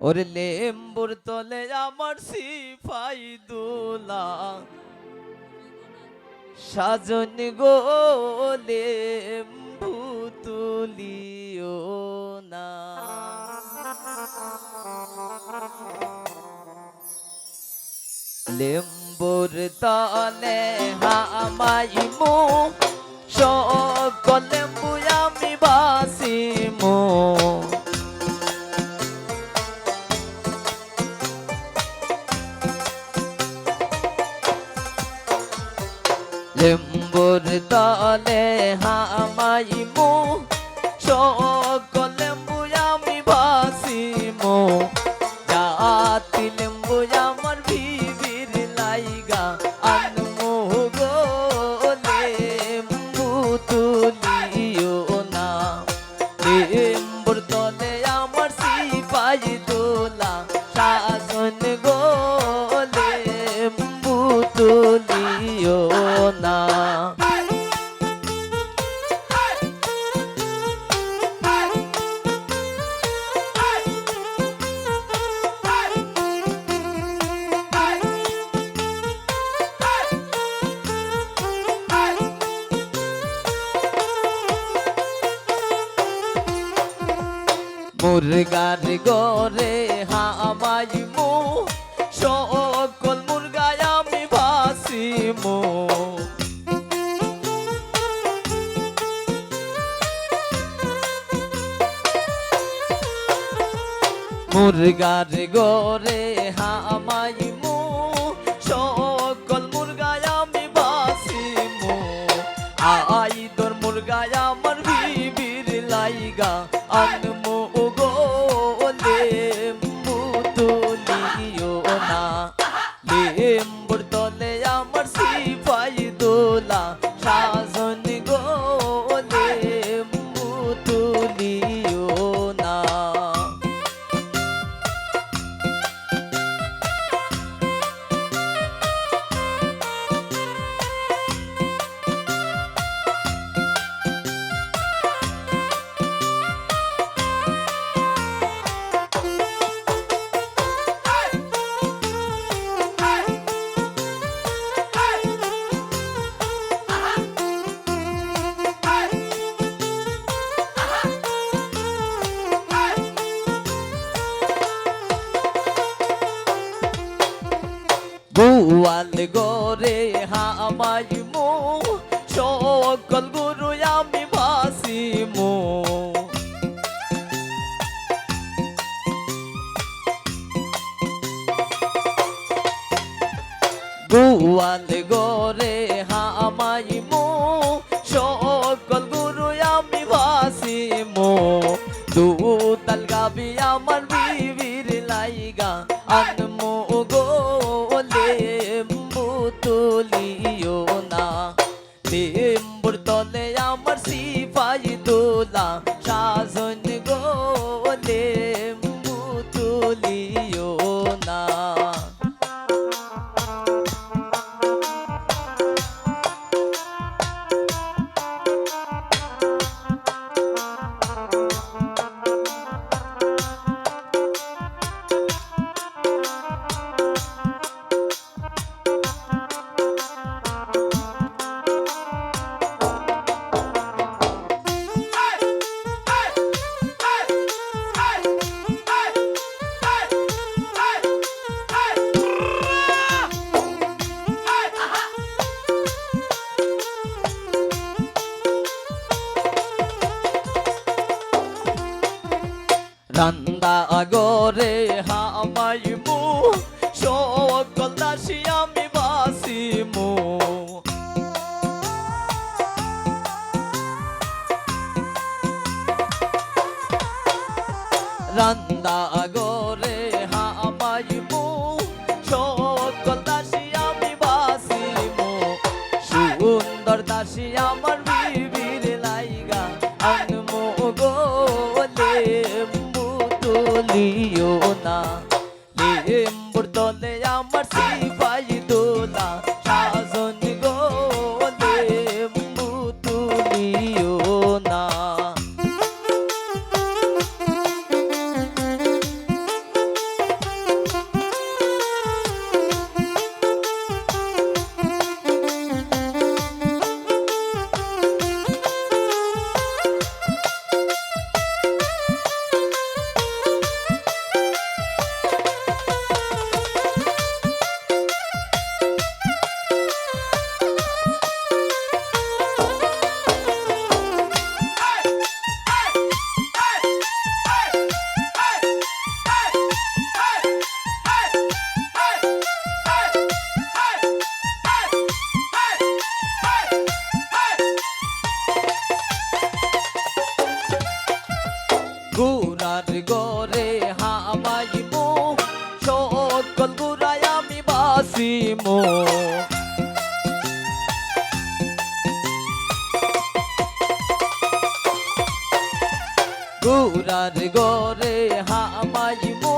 ওরে লেম্বুর তলে আমার সিপাই দোলা সাজন গো লেম্বু তুলিও না। লেম্বুর তলে হামাইমু সকল লেম্বু আমি বাসিমু। লেম্বুর তলে হামাইমু সকল লেম্বু আমি বাসিমু। জাতি লেম্বু আমার বিবির লাইগা আনমু গো লেম্বু তুলিও না। লেম্বুর তলে আমার সিপাই দোলা শাসন গো লেম্বু তুলিও না। মুরগার গরে হামাইমু সকল মুরগায় আমি ভাসিমু। মুরগার গরে হামাইমু সকল মুরগায় আমি ভাসিমু। আই তোর মুরগায় আমার বিবির লাইগা আনমু গো লেম্বু তুলিও না। লেম্বুর তলে আমার সিপাই দোলা শাসন গো লেম্বু তুলিও না। গোয়াল গরে হামাইমু সকল গুরু আমি ভাসিমু। গোয়াল গরে হামাইমু সকল গুরু আমি ভাসিমু। দুতাল গাবি আমার বিবির লাইগা আনমু গো লেম্বু তুলিও না। লেম্বুর তলে আমার সিপাই দোলা শাসন গো লেম্বু তুলিও না। রান্দা আগরে হামাইমু সকল দাসী আমি বাসিমু। রান্দা আগরে হামাইমু সকল দাসী আমি বাসিমু। সুন্দর দাসী আমার বিবির লাইগা আনমু গো লেম্বু তুলিও না। লেম্বুর তলে আমার সিপাই দোলা শাসন গো লেম্বু তুলিও না। গুড়ার গরে হামাইমু সকল গুড়ায় আমি বাসিমু গুড়ার গরে হামাইমু